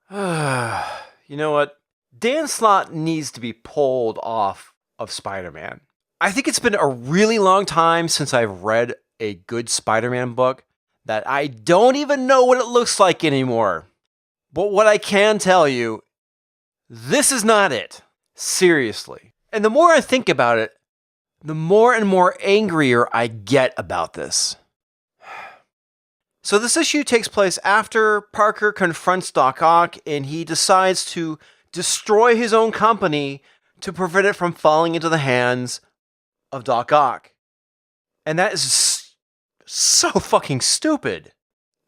You know what? Dan Slott needs to be pulled off of Spider-Man. I think it's been a really long time since I've read a good Spider-Man book that I don't even know what it looks like anymore. But what I can tell you, this is not it. Seriously. And the more I think about it, the more and more angrier I get about this. So this issue takes place after Parker confronts Doc Ock and he decides to destroy his own company to prevent it from falling into the hands of Doc Ock. And that is so fucking stupid.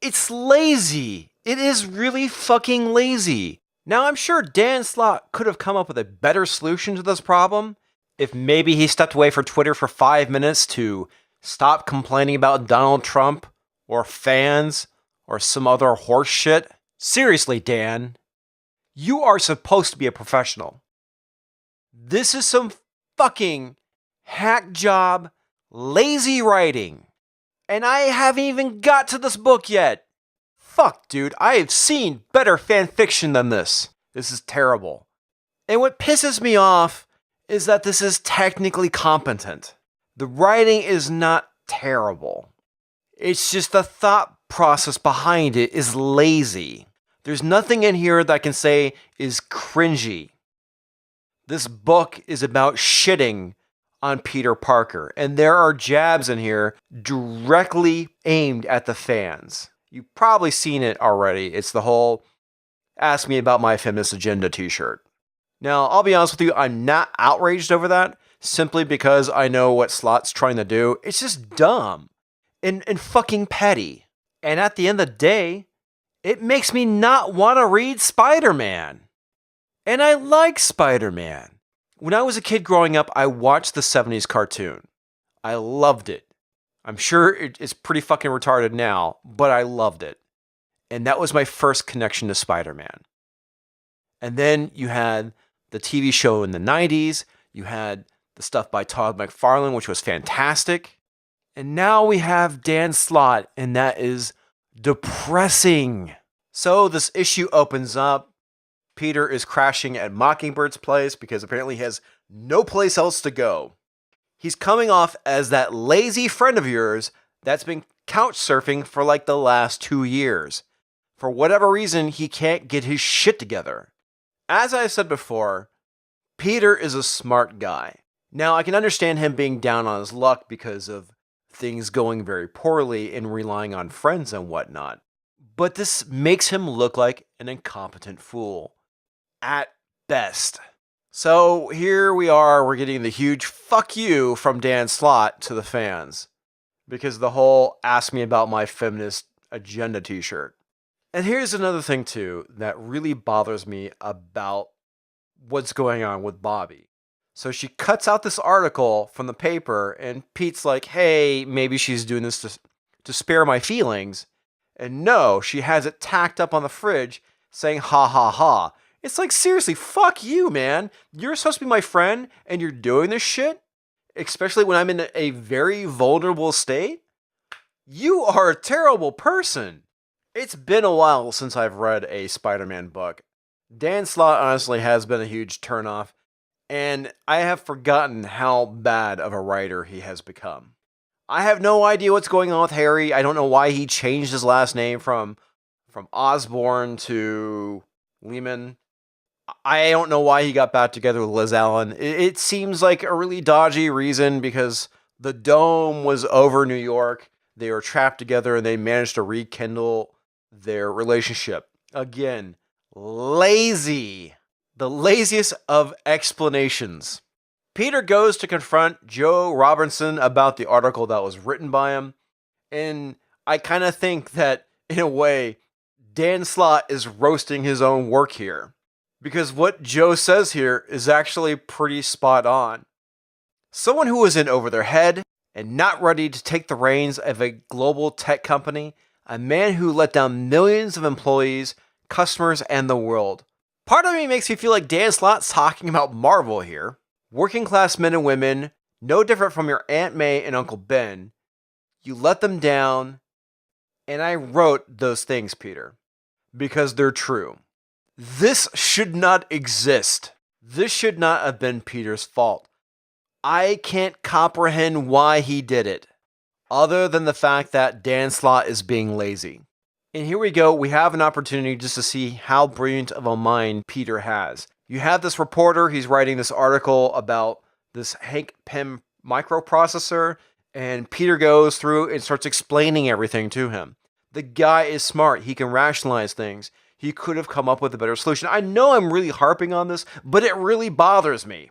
It's lazy. It is really fucking lazy. Now, I'm sure Dan Slott could have come up with a better solution to this problem if maybe he stepped away from Twitter for 5 minutes to stop complaining about Donald Trump or fans or some other horse shit. Seriously, Dan, you are supposed to be a professional. This is some fucking hack job, lazy writing. And I haven't even got to this book yet. Fuck, dude, I have seen better fan fiction than this. This is terrible. And what pisses me off is that this is technically competent. The writing is not terrible. It's just the thought process behind it is lazy. There's nothing in here that I can say is cringy. This book is about shitting on Peter Parker, and there are jabs in here directly aimed at the fans. You've probably seen it already. It's the whole "ask me about my feminist agenda" t-shirt. Now, I'll be honest with you, I'm not outraged over that, simply because I know what Slott's trying to do. It's just dumb and fucking petty. And at the end of the day, it makes me not want to read Spider-Man. And I like Spider-Man. When I was a kid growing up, I watched the 70s cartoon. I loved it. I'm sure it's pretty fucking retarded now, but I loved it. And that was my first connection to Spider-Man. And then you had the TV show in the 90s. You had the stuff by Todd McFarlane, which was fantastic. And now we have Dan Slott, and that is depressing. So this issue opens up. Peter is crashing at Mockingbird's place because apparently he has no place else to go. He's coming off as that lazy friend of yours that's been couch surfing for like the last 2 years. For whatever reason, he can't get his shit together. As I said before, Peter is a smart guy. Now, I can understand him being down on his luck because of things going very poorly and relying on friends and whatnot. But this makes him look like an incompetent fool. At best. So here we are, we're getting the huge fuck you from Dan Slott to the fans. Because of the whole "ask me about my feminist agenda" t-shirt. And here's another thing too that really bothers me about what's going on with Bobby. So she cuts out this article from the paper and Pete's like, hey, maybe she's doing this to spare my feelings. And no, she has it tacked up on the fridge saying ha ha ha. It's like, seriously, fuck you, man. You're supposed to be my friend and you're doing this shit? Especially when I'm in a very vulnerable state? You are a terrible person. It's been a while since I've read a Spider-Man book. Dan Slott honestly has been a huge turnoff, and I have forgotten how bad of a writer he has become. I have no idea what's going on with Harry. I don't know why he changed his last name from Osborn to Lehman. I don't know why he got back together with Liz Allen. It seems like a really dodgy reason because the Dome was over New York. They were trapped together and they managed to rekindle their relationship. Again, lazy. The laziest of explanations. Peter goes to confront Joe Robinson about the article that was written by him. And I kind of think that, in a way, Dan Slott is roasting his own work here. Because what Joe says here is actually pretty spot on. Someone who is in over their head and not ready to take the reins of a global tech company, a man who let down millions of employees, customers, and the world. Part of me makes me feel like Dan Slott's talking about Marvel here. Working class men and women, no different from your Aunt May and Uncle Ben. You let them down, and I wrote those things, Peter, because they're true. This should not exist. This should not have been Peter's fault. I can't comprehend why he did it, other than the fact that Dan Slott is being lazy. And here we go, we have an opportunity just to see how brilliant of a mind Peter has. You have this reporter, he's writing this article about this Hank Pym microprocessor, and Peter goes through and starts explaining everything to him. The guy is smart, he can rationalize things. He could have come up with a better solution. I know I'm really harping on this, but it really bothers me.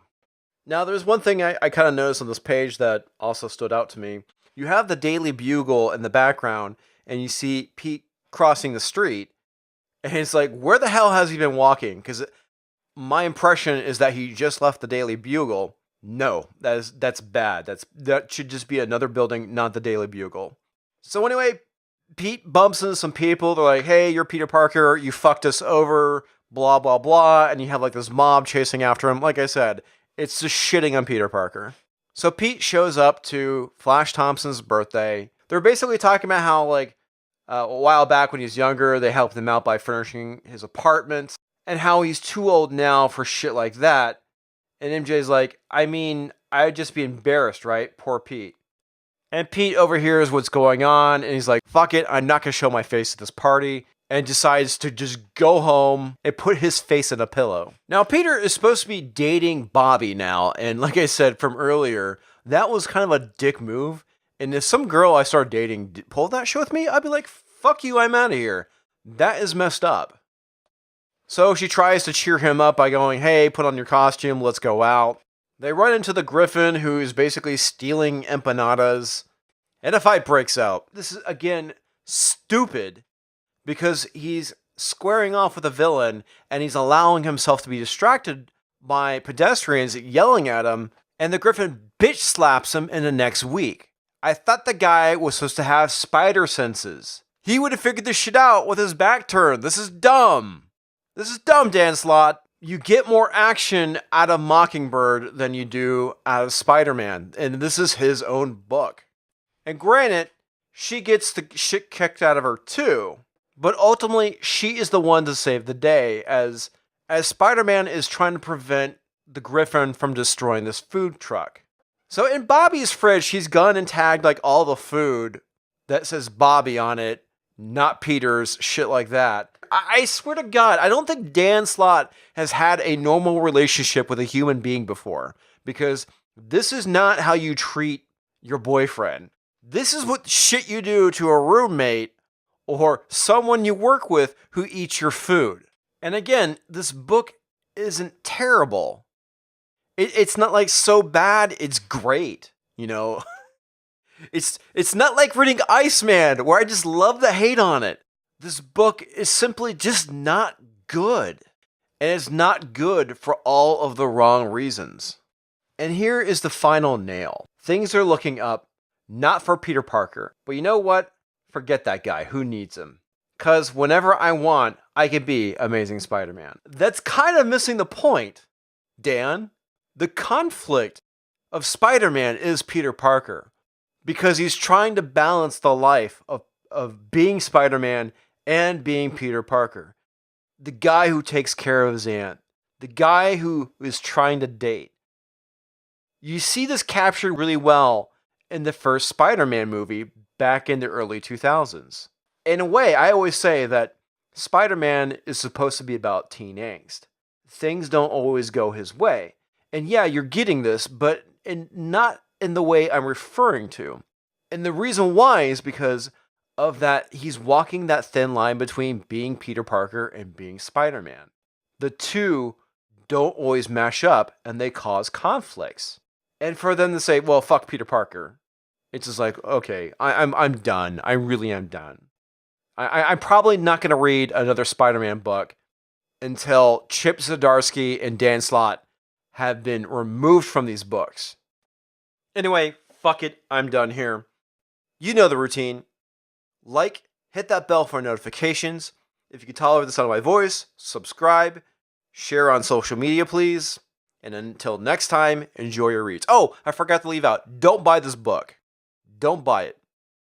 Now, there's one thing I kind of noticed on this page that also stood out to me. You have the Daily Bugle in the background, and you see Pete crossing the street, and it's like, where the hell has he been walking? Because my impression is that he just left the Daily Bugle. No, that's bad. That should just be another building, not the Daily Bugle. So anyway, Pete bumps into some people. They're like, hey, you're Peter Parker. You fucked us over, blah, blah, blah. And you have like this mob chasing after him. Like I said, it's just shitting on Peter Parker. So Pete shows up to Flash Thompson's birthday. They're basically talking about how like a while back when he was younger, they helped him out by furnishing his apartment, and how he's too old now for shit like that. And MJ's like, I mean, I'd just be embarrassed, right? Poor Pete. And Pete overhears what's going on, and he's like, fuck it, I'm not going to show my face at this party, and decides to just go home and put his face in a pillow. Now, Peter is supposed to be dating Bobby now, and like I said from earlier, that was kind of a dick move. And if some girl I started dating pulled that shit with me, I'd be like, fuck you, I'm out of here. That is messed up. So she tries to cheer him up by going, hey, put on your costume, let's go out. They run into the Griffin, who is basically stealing empanadas, and a fight breaks out. This is, again, stupid, because he's squaring off with a villain, and he's allowing himself to be distracted by pedestrians yelling at him, and the Griffin bitch slaps him in the next week. I thought the guy was supposed to have spider senses. He would have figured this shit out with his back turned. This is dumb. This is dumb, Dan Slott. You get more action out of Mockingbird than you do out of Spider-Man. And this is his own book. And granted, she gets the shit kicked out of her too. But ultimately, she is the one to save the day as Spider-Man is trying to prevent the Griffin from destroying this food truck. So in Bobby's fridge, she's gone and tagged like all the food that says Bobby on it, not Peter's, shit like that. I swear to God, I don't think Dan Slott has had a normal relationship with a human being before, because this is not how you treat your boyfriend. This is what shit you do to a roommate or someone you work with who eats your food. And again, this book isn't terrible. It's not like so bad, it's great, you know? It's not like reading Iceman, where I just love the hate on it. This book is simply just not good. And it's not good for all of the wrong reasons. And here is the final nail. Things are looking up, not for Peter Parker. But you know what? Forget that guy. Who needs him? Because whenever I want, I can be Amazing Spider-Man. That's kind of missing the point, Dan. The conflict of Spider-Man is Peter Parker. Because he's trying to balance the life of being Spider-Man and being Peter Parker. The guy who takes care of his aunt. The guy who is trying to date. You see this captured really well in the first Spider-Man movie back in the early 2000s. In a way, I always say that Spider-Man is supposed to be about teen angst. Things don't always go his way. And yeah, you're getting this, but not in the way I'm referring to. And the reason why is because of that he's walking that thin line between being Peter Parker and being Spider-Man. The two don't always mash up, and they cause conflicts. And for them to say, well, fuck Peter Parker, it's just like, okay, I'm done. I really am done. I'm probably not going to read another Spider-Man book until Chip Zdarsky and Dan Slott have been removed from these books. Anyway, fuck it, I'm done here. You know the routine. Like, hit that bell for notifications. If you can tolerate the sound of my voice, subscribe, share on social media, please. And until next time, enjoy your reads. Oh, I forgot to leave out, don't buy this book. Don't buy it.